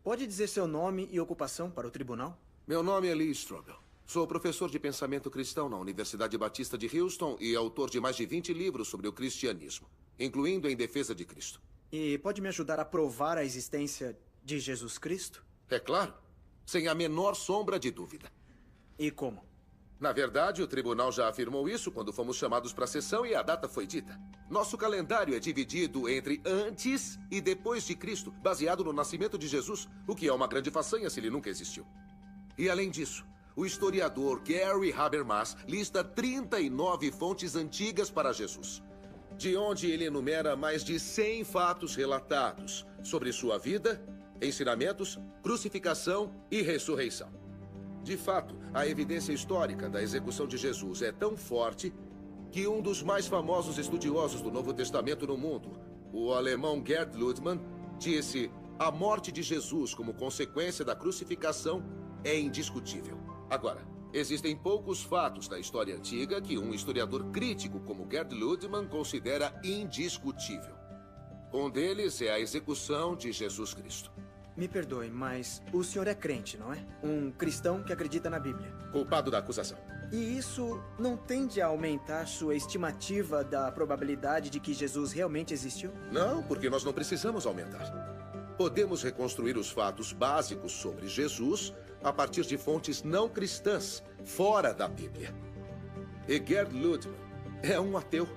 Pode dizer seu nome e ocupação para o tribunal? Meu nome é Lee Strobel. Sou professor de pensamento cristão na Universidade Batista de Houston e autor de mais de 20 livros sobre o cristianismo, incluindo Em Defesa de Cristo. E pode me ajudar a provar a existência de Jesus Cristo? É claro, sem a menor sombra de dúvida. E como? Na verdade, o tribunal já afirmou isso quando fomos chamados para a sessão e a data foi dita. Nosso calendário é dividido entre antes e depois de Cristo, baseado no nascimento de Jesus, o que é uma grande façanha se ele nunca existiu. E além disso, o historiador Gary Habermas lista 39 fontes antigas para Jesus, de onde ele enumera mais de 100 fatos relatados sobre sua vida, ensinamentos, crucificação e ressurreição. De fato, a evidência histórica da execução de Jesus é tão forte que um dos mais famosos estudiosos do Novo Testamento no mundo, o alemão Gerd Ludemann, disse: a morte de Jesus como consequência da crucificação é indiscutível. Agora, existem poucos fatos da história antiga que um historiador crítico como Gerd Ludemann considera indiscutível. Um deles é a execução de Jesus Cristo. Me perdoe, mas o senhor é crente, não é? Um cristão que acredita na Bíblia. Culpado da acusação. E isso não tende a aumentar sua estimativa da probabilidade de que Jesus realmente existiu? Não, porque nós não precisamos aumentar. Podemos reconstruir os fatos básicos sobre Jesus a partir de fontes não cristãs, fora da Bíblia. E Gerd Ludemann é um ateu.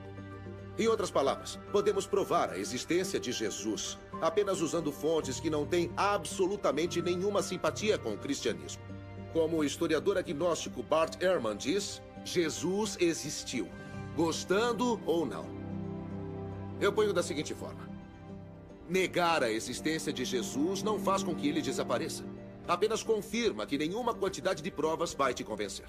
Em outras palavras, podemos provar a existência de Jesus apenas usando fontes que não têm absolutamente nenhuma simpatia com o cristianismo. Como o historiador agnóstico Bart Ehrman diz, Jesus existiu, gostando ou não. Eu ponho da seguinte forma: negar a existência de Jesus não faz com que ele desapareça. Apenas confirma que nenhuma quantidade de provas vai te convencer.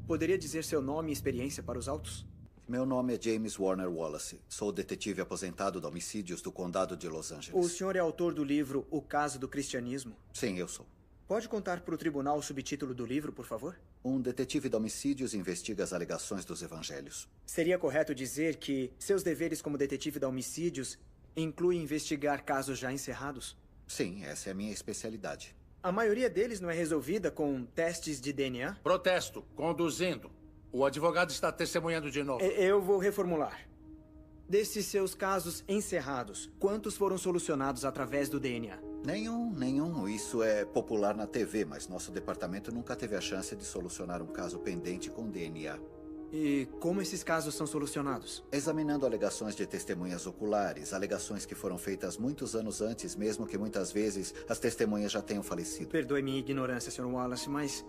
Poderia dizer seu nome e experiência para os autos? Meu nome é James Warner Wallace. Sou detetive aposentado de homicídios do Condado de Los Angeles. O senhor é autor do livro O Caso do Cristianismo? Sim, eu sou. Pode contar para o tribunal o subtítulo do livro, por favor? Um detetive de homicídios investiga as alegações dos evangelhos. Seria correto dizer que seus deveres como detetive de homicídios incluem investigar casos já encerrados? Sim, essa é a minha especialidade. A maioria deles não é resolvida com testes de DNA? Protesto. Conduzindo. O advogado está testemunhando de novo. Eu vou reformular. Desses seus casos encerrados, quantos foram solucionados através do DNA? Nenhum. Isso é popular na TV, mas nosso departamento nunca teve a chance de solucionar um caso pendente com DNA. E como esses casos são solucionados? Examinando alegações de testemunhas oculares, alegações que foram feitas muitos anos antes, mesmo que muitas vezes as testemunhas já tenham falecido. Perdoe minha ignorância, Sr. Wallace, mas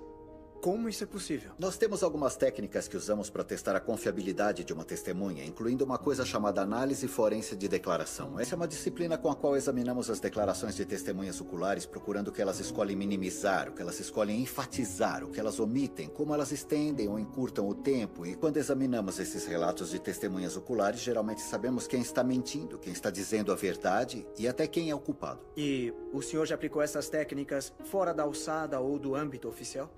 como isso é possível? Nós temos algumas técnicas que usamos para testar a confiabilidade de uma testemunha, incluindo uma coisa chamada análise forense de declaração. Essa é uma disciplina com a qual examinamos as declarações de testemunhas oculares, procurando o que elas escolhem minimizar, o que elas escolhem enfatizar, o que elas omitem, como elas estendem ou encurtam o tempo. E quando examinamos esses relatos de testemunhas oculares, geralmente sabemos quem está mentindo, quem está dizendo a verdade e até quem é o culpado. E o senhor já aplicou essas técnicas fora da alçada ou do âmbito oficial?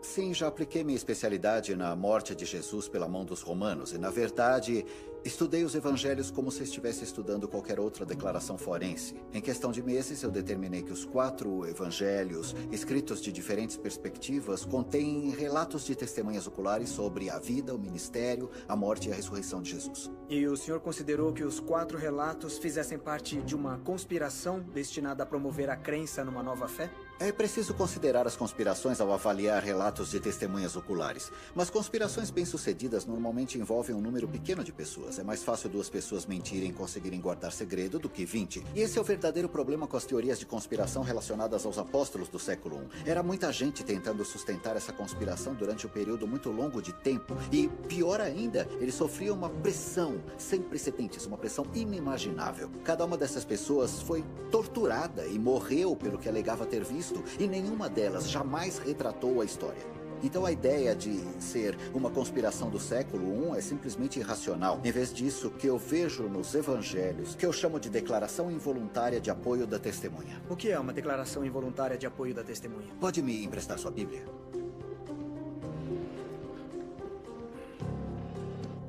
Sim, já apliquei minha especialidade na morte de Jesus pela mão dos romanos e, na verdade, estudei os evangelhos como se estivesse estudando qualquer outra declaração forense. Em questão de meses, eu determinei que os 4 evangelhos, escritos de diferentes perspectivas, contêm relatos de testemunhas oculares sobre a vida, o ministério, a morte e a ressurreição de Jesus. E o senhor considerou que os 4 relatos fizessem parte de uma conspiração destinada a promover a crença numa nova fé? É preciso considerar as conspirações ao avaliar relatos de testemunhas oculares. Mas conspirações bem-sucedidas normalmente envolvem um número pequeno de pessoas. É mais fácil 2 pessoas mentirem e conseguirem guardar segredo do que 20. E esse é o verdadeiro problema com as teorias de conspiração relacionadas aos apóstolos do século I. Era muita gente tentando sustentar essa conspiração durante um período muito longo de tempo. E, pior ainda, eles sofriam uma pressão sem precedentes, uma pressão inimaginável. Cada uma dessas pessoas foi torturada e morreu pelo que alegava ter visto. E nenhuma delas jamais retratou a história. Então a ideia de ser uma conspiração do século I é simplesmente irracional. Em vez disso, o que eu vejo nos evangelhos, que eu chamo de declaração involuntária de apoio da testemunha. O que é uma declaração involuntária de apoio da testemunha? Pode me emprestar sua Bíblia?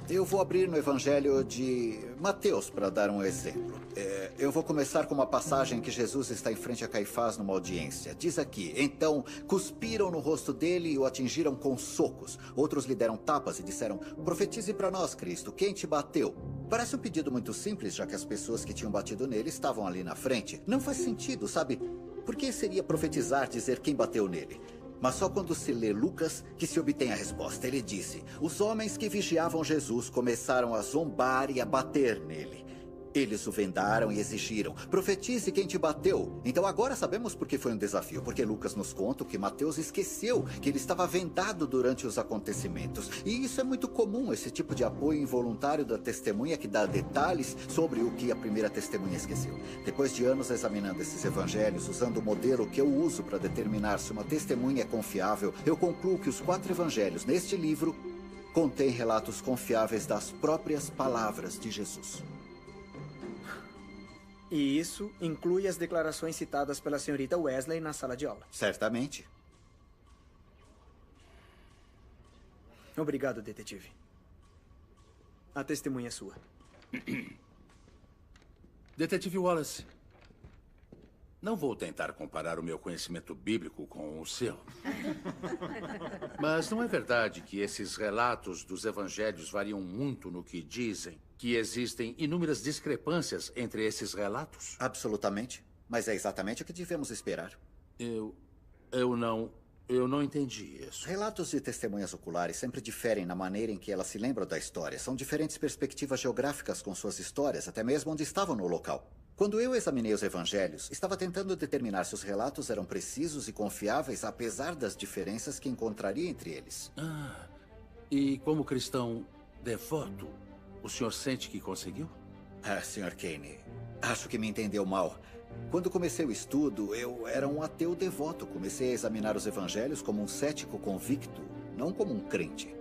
Eu vou abrir no evangelho de Mateus para dar um exemplo. Eu vou começar com uma passagem que Jesus está em frente a Caifás numa audiência. Diz aqui: então cuspiram no rosto dele e o atingiram com socos. Outros lhe deram tapas e disseram: profetize para nós, Cristo, quem te bateu? Parece um pedido muito simples, já que as pessoas que tinham batido nele estavam ali na frente. Não faz sentido, sabe? Por que seria profetizar dizer quem bateu nele? Mas só quando se lê Lucas que se obtém a resposta. Ele disse: os homens que vigiavam Jesus começaram a zombar e a bater nele. Eles o vendaram e exigiram: profetize quem te bateu. Então agora sabemos por que foi um desafio. Porque Lucas nos conta que Mateus esqueceu que ele estava vendado durante os acontecimentos. E isso é muito comum, esse tipo de apoio involuntário da testemunha que dá detalhes sobre o que a primeira testemunha esqueceu. Depois de anos examinando esses evangelhos, usando o modelo que eu uso para determinar se uma testemunha é confiável, eu concluo que os 4 evangelhos neste livro contêm relatos confiáveis das próprias palavras de Jesus. E isso inclui as declarações citadas pela senhorita Wesley na sala de aula. Certamente. Obrigado, detetive. A testemunha é sua. Detetive Wallace, não vou tentar comparar o meu conhecimento bíblico com o seu. Mas não é verdade que esses relatos dos evangelhos variam muito no que dizem? Que existem inúmeras discrepâncias entre esses relatos? Absolutamente. Mas é exatamente o que devemos esperar. Eu não entendi isso. Relatos de testemunhas oculares sempre diferem na maneira em que elas se lembram da história. São diferentes perspectivas geográficas com suas histórias, até mesmo onde estavam no local. Quando eu examinei os evangelhos, estava tentando determinar se os relatos eram precisos e confiáveis, apesar das diferenças que encontraria entre eles. E como cristão devoto, o senhor sente que conseguiu? Sr. Kane, acho que me entendeu mal. Quando comecei o estudo, eu era um ateu devoto. Comecei a examinar os evangelhos como um cético convicto, não como um crente.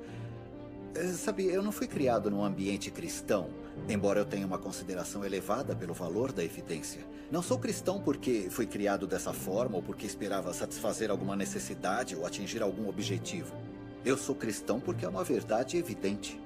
Sabe, eu não fui criado num ambiente cristão, embora eu tenha uma consideração elevada pelo valor da evidência. Não sou cristão porque fui criado dessa forma ou porque esperava satisfazer alguma necessidade ou atingir algum objetivo. Eu sou cristão porque é uma verdade evidente.